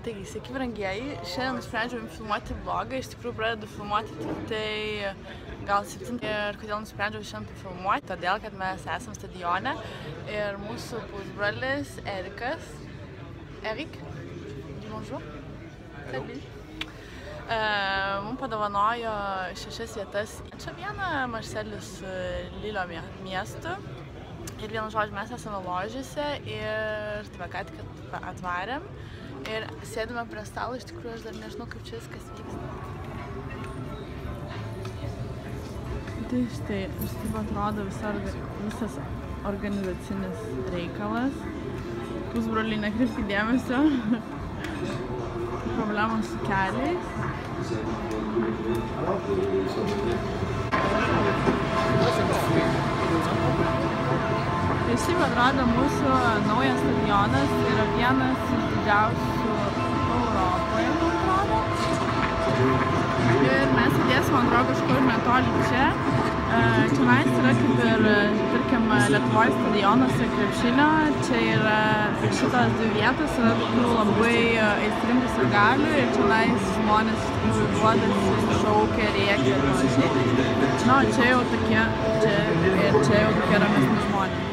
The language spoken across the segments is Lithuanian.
Taigi, sveiki brangieji, šiandien nusprendžiau filmuoti vlogą, iš tikrųjų pradedu filmuoti tik tai gal 7. Ir kodėl nusprendžiau šiandien filmuoti? Todėl, kad mes esam stadione ir mūsų pusbrolis Erikas, bonjour, mums padovanojo 6 vietas. Čia viena Marselis Lilio miestu. Ir vienu žodžiu, mes esame ložėse ir ką tik atvarėm. Ir sėdime prie stalo, iš tikrųjų aš dar nežinau, kaip čia viskas vyksta. Tai štai, taip atrodo visas organizacinis reikalas. Pusbroliai, nekreipkit dėmesio. Problemos su keliais. Tai šiaip atrodo mūsų naujas stadionas yra vienas iš didžiausių Europoje, man atrodo. Ir mes sėdėsim, man atrodo, kažkur netoli čia. Čionais yra kaip ir, tarkim, Lietuvos stadionuose krepšinio. Čia yra šitos 2 vietos, yra tokių labai aistringų sirgalių ir čionais žmonės iš tikrųjų duodasi, šaukia, rėkia ir panašiai. Na, čia jau tokie ramesni žmonės.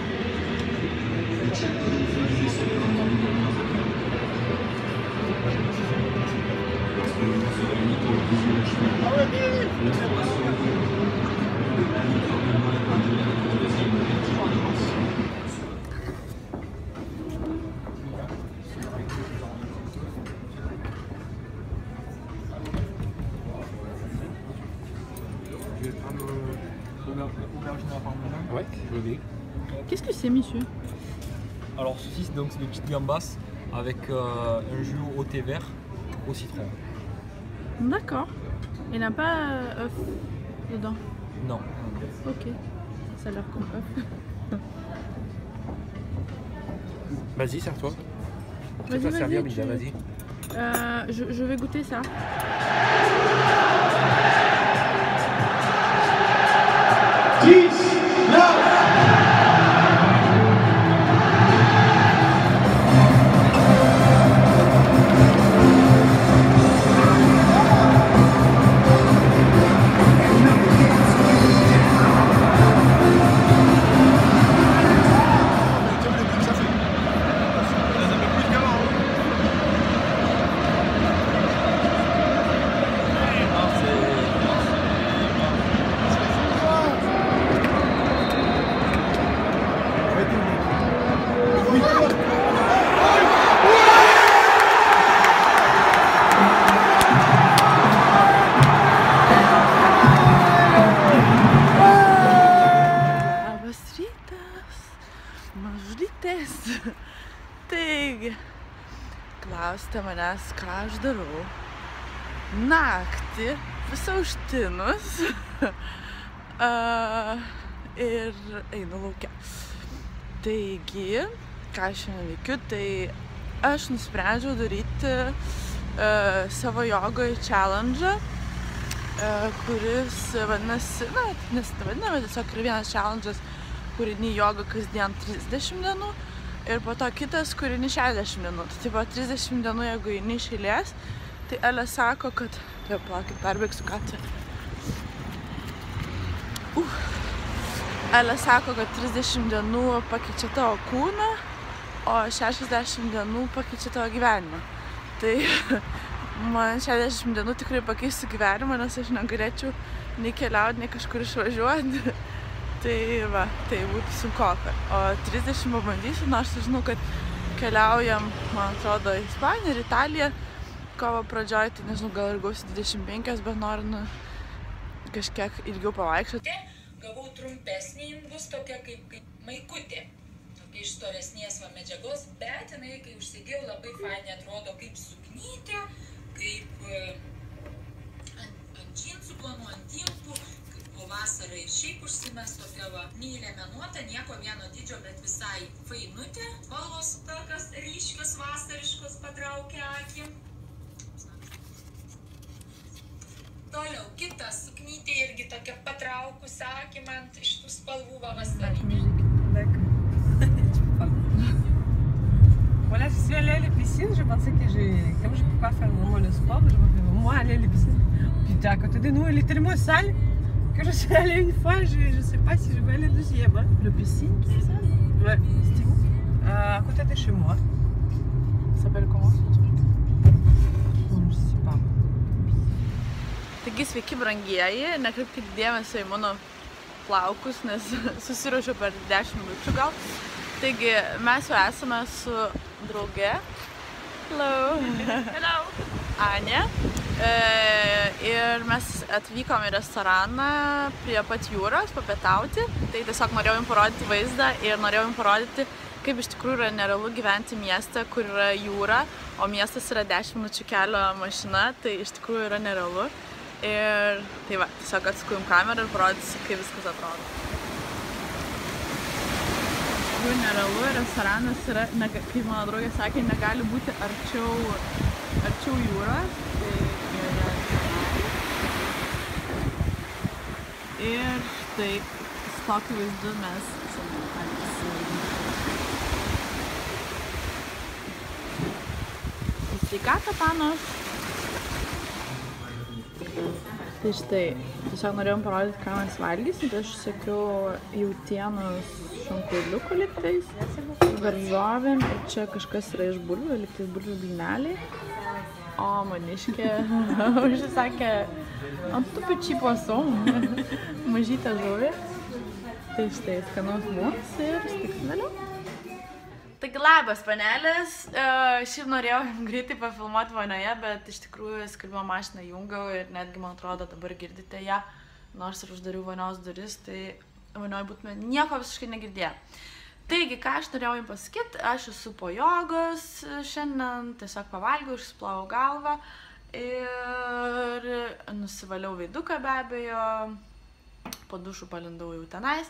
Ouais, je vais. Qu'est-ce que c'est, monsieur? Alors ceci, donc c'est des petites gambas avec un jus au thé vert au citron. D'accord. Il n'y a pas œuf dedans? Non. Ok. Ça a l'air comme œuf. Vas-y, sers-toi. Vas-y, vas-y. Je vais goûter ça. Taigi, klausite manęs, ką aš darau. Naktį, visą užtinus ir einu lauke. Taigi, ką aš šiandien veikiu, tai aš nusprendžiau daryti savo jogoj challenge, kuris vadinasi, nesitavadina, bet tiesiog yra vienas challenge'as, kur eini jogą kasdien 30 dienų ir po to kitas, kur eini 60 dienų. Tai po 30 dienų, jeigu eini iš eilės, tai Elė sako, kad... Tai palaukit, perbėgsiu, ką čia. Elė sako, kad 30 dienų pakeičia tavo kūną, o 60 dienų pakeičia tavo gyvenimą. Tai man 60 dienų tikrai pakeisiu gyvenimą, nes aš negalėčiau nei keliauti, nei kažkur išvažiuoti. Tai va, tai būtų sunkoka. O 30 pabandysiu, nors aš žinau, kad keliaujam, man atrodo, į Ispaniją ir Italiją kovo pradžioj, tai nežinau, gal ir gausiu 25, bet noriu kažkiek ilgiau pavaikščioti. Gavau trumpesnį, bus tokia kaip maikutė, tokia iš storesnės medžiagos, bet jinai, kai užsidėjau, labai fainai atrodo kaip suknytė, kaip ant džinsų planų, ant timpų. O vasarą ir šiaip užsimes tokia va, neįliemenuota, nieko vieno dydžio, bet visai fainutė. Spalvos tokios ryškios, vasariškos, patraukia akį. Toliau kita suknytė irgi tokia patraukus akį man iš tų spalvų vasarinė. Voilà, je suis allée à la piscine, je pensais que comme je ne peux pas faire vraiment le sport, je vais vraiment aller à la piscine. Putain, à côté de nous, elle est tellement sale que je suis allée une fois, je sais pas si je vais aller deuxième. Hein. La piscine, c'est ça? Ouais. C'était où? À côté de chez moi. Ça s'appelle comment ce truc? Je sais pas. Taigi sveiki brangieji, nekreipkite dėmesio į mano plaukus, nes susiruošiau per 10 minučių gal. Taigi mes jau esame su drauge. Hello. Hello. Ane. Ir mes atvykom į restoraną prie pat jūros papietauti. Tai tiesiog norėjau jums parodyti vaizdą ir norėjau jums parodyti, kaip iš tikrųjų yra nerealu gyventi mieste, kur yra jūra, o miestas yra 10 minučių kelio mašina, tai iš tikrųjų yra nerealu. Ir tai va, tiesiog atsukau jums kamerą ir parodysiu, kaip viskas atrodo. Iš tikrųjų nerealu, restoranas yra, kaip mano draugė sakė, negali būti arčiau jūros. Tai yra ir štai su tokiu vaizdu mes sveikatą, panos. Tai štai, tiesiog norėjom parodyti, ką mes valgysim, tai aš sakiau jautienos šonkauliukų lygtais, daržovėm ir čia kažkas yra iš bulvių, lygtais bulvių blyneliai, o maniškė užsisakė ant tų pečių posom, mažytę žuvį. Tai štai, skanaus mums ir sutiksim vėliau. Taigi labas, panelės. Šiaip norėjau greitai pafilmuoti vonioje, bet iš tikrųjų skalbimo mašiną jungiau ir netgi, man atrodo, dabar girdite ją. Nors ir uždariau vonios duris, tai vonioje būtume nieko visiškai negirdėję. Taigi, ką aš norėjau jums pasakyti, aš esu po jogos šiandien, tiesiog pavalgiau, išsiplovau galvą ir nusivaliau veiduką be abejo, po dušų palindau jau tenais.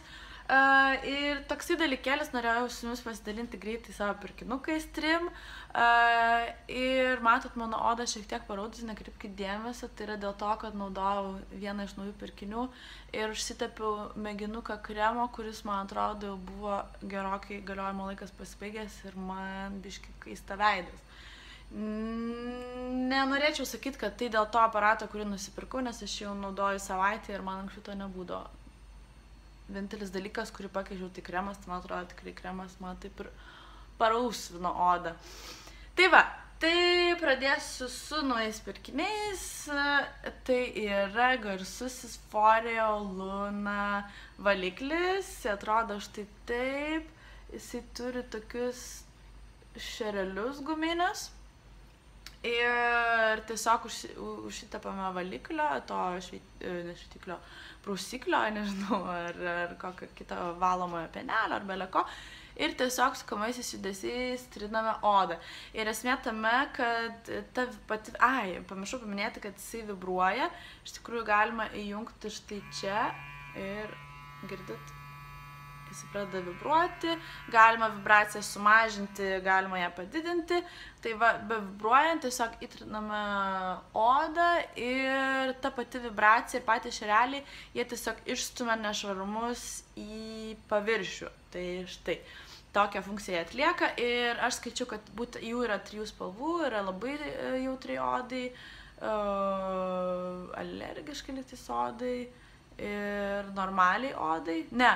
Ir toksai dalykėlis norėjau su jumis pasidalinti greitai savo pirkinukais 3. Ir matot, mano oda šiek tiek paraudusi, nekreipkite dėmesio, tai yra dėl to, kad naudojau vieną iš naujų pirkinių ir užsitepiau mėginuką kremo, kuris, man atrodo, jau buvo gerokai galiojimo laikas pasibaigęs ir man biški kaista veidas. Nenorėčiau sakyti, kad tai dėl to aparato, kurį nusipirkau, nes aš jau naudoju savaitę ir man anksčiau to nebūdavo. Vienintelis dalykas, kurį pakeičiau, tai kremas, tai man atrodo tikrai kremas, man taip ir parausvino odą. Tai va, tai pradėsiu su naujais pirkiniais. Tai yra garsusis Foreo Luna valiklis, jis atrodo štai taip, jisai turi tokius šerelius guminius. Ir tiesiog užsitepame valiklio, to šveitiklio, prausiklio, nežinau, ar kokio kito valomojo penelio, ar beleko. Ir tiesiog su kamaisiais judesiais triname odą. Ir esmė tame, kad ta pati... pamiršau paminėti, kad jisai vibruoja. Iš tikrųjų galima įjungti štai čia ir girdit, jis pradeda vibruoti, galima vibraciją sumažinti, galima ją padidinti. Tai va, be vibruojant tiesiog įtriname odą ir ta pati vibracija ir patys šereliai, jie tiesiog išstumia nešvarumus į paviršių. Tai štai, tokią funkciją atlieka ir aš skaičiu, kad jų yra 3 spalvų, yra labai jautriai odai, alergiškai lygtais odai ir normaliai odai. Ne,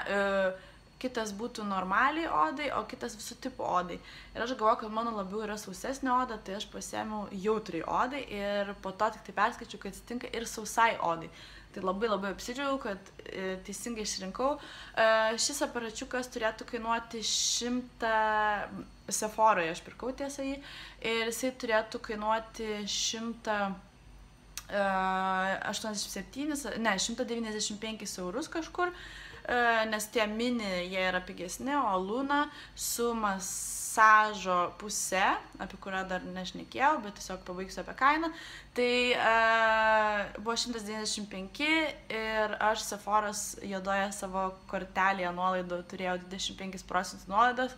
kitas būtų normaliai odai, o kitas visų tipų odai. Ir aš galvoju, kad mano labiau yra sausesnė oda, tai aš pasiėmiau jautriai odai ir po to tik tai perskaičiu, kad atsitinka ir sausai odai. Tai labai apsidžiaugiau, kad teisingai išrinkau. Šis aparačiukas turėtų kainuoti 100, Sephoroje aš pirkau tiesą jį, ir jisai turėtų kainuoti 195 eurus kažkur. Nes tie mini, jie yra pigesni, o Luna su masažo puse, apie kurią dar nešnekėjau, bet tiesiog pabaigsiu apie kainą, tai buvo 195 ir aš Sephoros juodoje savo kortelėje nuolaidų turėjau 25% nuolaidos.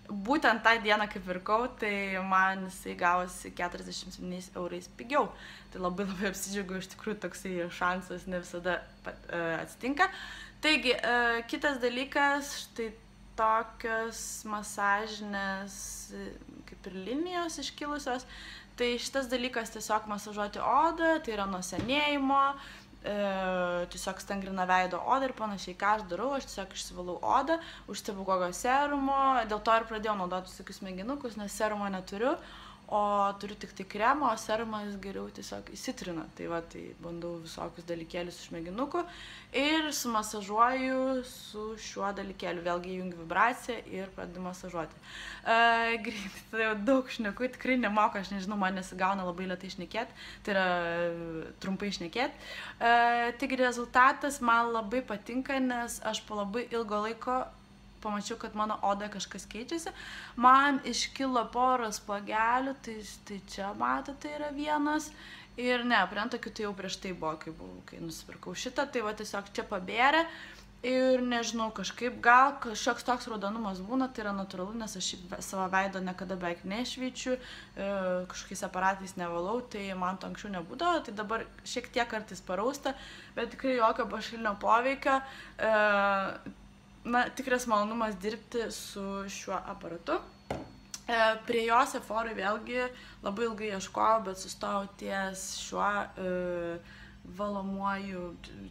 Būtent tą dieną, kai pirkau, tai man jisai gavosi 47 eurais pigiau. Tai labai apsidžiaugiau, iš tikrųjų toksai šansas ne visada atsitinka. Taigi, kitas dalykas, štai tokios masažinės, kaip kaip ir linijos iškilusios. Tai šitas dalykas tiesiog masažuoti odą, tai yra nuo senėjimo, tiesiog stangrina veido odą ir panašiai. Ką aš darau, aš tiesiog išsivalau odą, užsipu kokio serumo, dėl to ir pradėjau naudoti tokius mėginukus, nes serumo neturiu, o turiu tik tai kremą, o serumas geriau tiesiog įsitrina. Tai va, tai bandau visokius dalykėlius iš mėginukų ir sumasažuoju su šiuo dalykėliu. Vėlgi įjungiu vibraciją ir pradedu masažuoti. Greitai, tai jau daug šneku, tikrai nemoku, aš nežinau, man nesigauna labai lėtai šnekėti, tai yra trumpai šnekėti. Tik rezultatas man labai patinka, nes aš po labai ilgo laiko pamačiau, kad mano oda kažkas keičiasi. Man iškilo poros plagelių, tai čia matote, tai yra vienas. Ir ne, prie antakių tai jau prieš tai buvo, kai nusipirkau šitą, tai va tiesiog čia pabėrė. Ir nežinau, kažkaip gal kažkoks toks raudonumas būna, tai yra natūralu, nes aš savo veido niekada beveik nešveičiu, kažkokiais aparatais nevalau, tai man to anksčiau nebūdavo, tai dabar šiek tiek kartais parausta, bet tikrai jokio pašalinio poveikio. Na, tikras malonumas dirbti su šiuo aparatu. Prie jo Sephoroj vėlgi labai ilgai ieškojau, bet sustojau ties šiuo valomuoju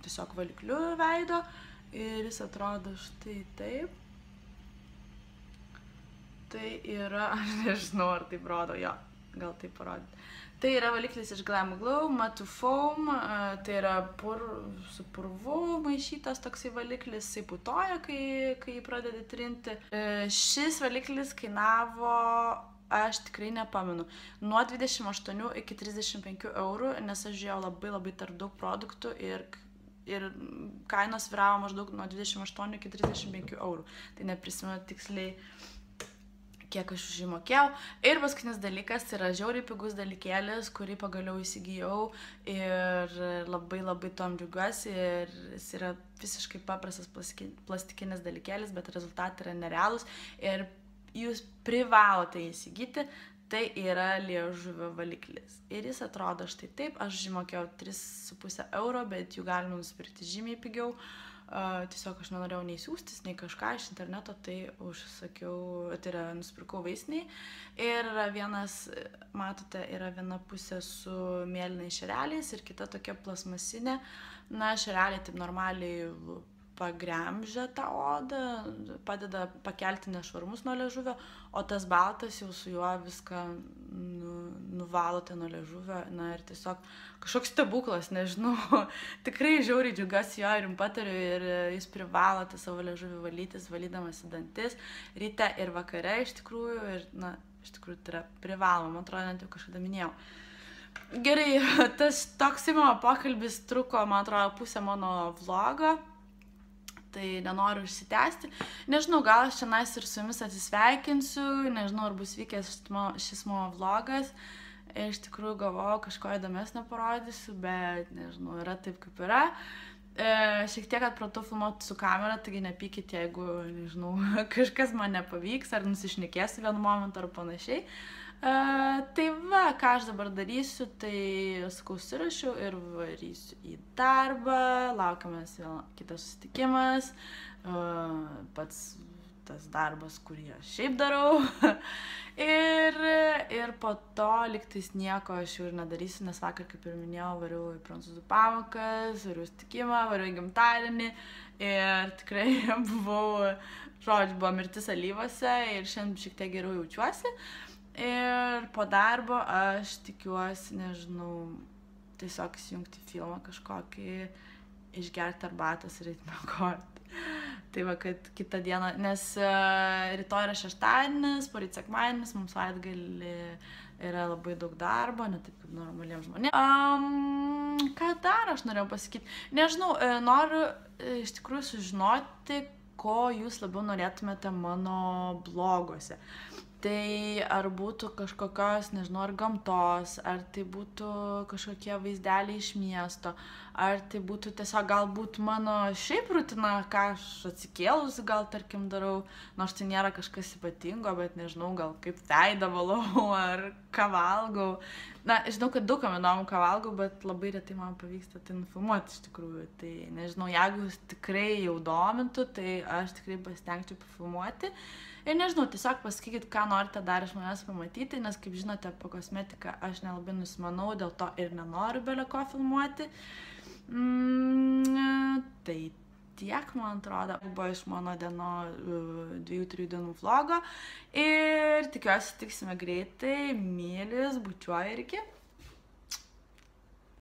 tiesiog valikliu veido ir jis atrodo štai taip. Tai yra, aš nežinau, ar taip rodo, jo, gal taip parodyti. Tai yra valiklis iš Glam Glow, Matte Foam, tai yra su purvu maišytas toksai valiklis, jisai putoja, kai pradedi trinti. Šis valiklis kainavo, aš tikrai nepamenu, nuo 28 iki 35 eurų, nes aš žiūrėjau labai tarp daug produktų ir kainos vyravo maždaug nuo 28 iki 35 eurų. Tai neprisimenu tiksliai, kiek aš už jį mokėjau. Ir paskutinis dalykas yra žiauriai pigus dalykėlis, kurį pagaliau įsigijau ir labai tom džiaugiuosi. Ir jis yra visiškai paprastas plastikinis dalykėlis, bet rezultatai yra nerealūs ir jūs privalote įsigyti. Tai yra liežuvio valiklis. Ir jis atrodo štai taip, aš jį mokėjau 3,5 euro, bet jų galima nusipirkti žymiai pigiau. Tiesiog aš nenorėjau nei siūstis, nei kažką iš interneto, tai užsakiau, tai yra nusipirkau vaistinėj. Ir vienas, matote, yra viena pusė su mėlynais šereliais ir kita tokia plasmasinė. Na, šereliai taip normaliai pagremžia tą odą, padeda pakelti nešvarumus nuo liežuvio, o tas baltas jau su juo viską nuvalote nuo liežuvio. Na ir tiesiog kažkoks stebuklas, nežinau, tikrai žiauriai džiaugiuosi jo ir jums patariu ir jūs privalote savo liežuvį valytis, valydamas į dantis, ryte ir vakare iš tikrųjų, ir na, iš tikrųjų tai yra privaloma, man atrodo, net jau kažkada minėjau. Gerai, tas toks mano pokalbis truko, man atrodo, pusę mano vlogo. Tai nenoriu išsitęsti. Nežinau, gal aš šiandien ir su jumis atsisveikinsiu, nežinau, ar bus vykęs šis mano vlogas. Iš tikrųjų galvojau, kažko įdomesnio parodysiu, bet nežinau, yra taip kaip yra. Šiek tiek atpratau filmuoti su kamera, taigi nepykit, jeigu, nežinau, kažkas man nepavyks, ar nusišnekėsiu vienu momentu ar panašiai. Tai va, ką aš dabar darysiu, tai sakau, susirašiau ir varysiu į darbą, laukiamės vėl kitas susitikimas, pats tas darbas, kurį aš šiaip darau. Ir po to liktais nieko aš jau ir nedarysiu, nes vakar, kaip ir minėjau, variau į prancūzų pamokas, variau susitikimą, variau į gimtadienį ir tikrai buvo mirtis alyvose ir šiandien šiek tiek geriau jaučiuosi. Ir po darbo aš tikiuosi, nežinau, tiesiog įsijungti filmą kažkokį, išgerti arbatos ir eiti miegoti. Tai va, kad kitą dieną, nes rytoj yra šeštadienis, poryt sekmadienis, mums savaitgalį yra labai daug darbo, ne taip kaip normaliems žmonėms. Ką dar aš norėjau pasakyti? Nežinau, noriu iš tikrųjų sužinoti, ko jūs labiau norėtumėte mano bloguose. Tai ar būtų kažkokios, nežinau, ar gamtos, ar tai būtų kažkokie vaizdeliai iš miesto, ar tai būtų tiesiog galbūt mano šiaip rutina, ką aš atsikėlus gal, tarkim, darau, nors tai nėra kažkas ypatingo, bet nežinau, gal kaip veidą valau, ar ką valgau. Na, žinau, kad daug kam įdomu, ką valgau, bet labai retai man pavyksta tai nufilmuoti iš tikrųjų. Tai nežinau, jeigu jūs tikrai jau domintų, tai aš tikrai pasitengčiau pafilmuoti. Ir nežinau, tiesiog pasakykit, ką norite dar iš manęs pamatyti, nes kaip žinote, po kosmetiką aš nelabai nusimanau, dėl to ir nenoriu belio ko filmuoti. Tai tiek, man atrodo, buvo iš mano 2-3 dienų vlogo. Ir tikiuosi tiksime greitai, mylis, bučiuoju ir iki.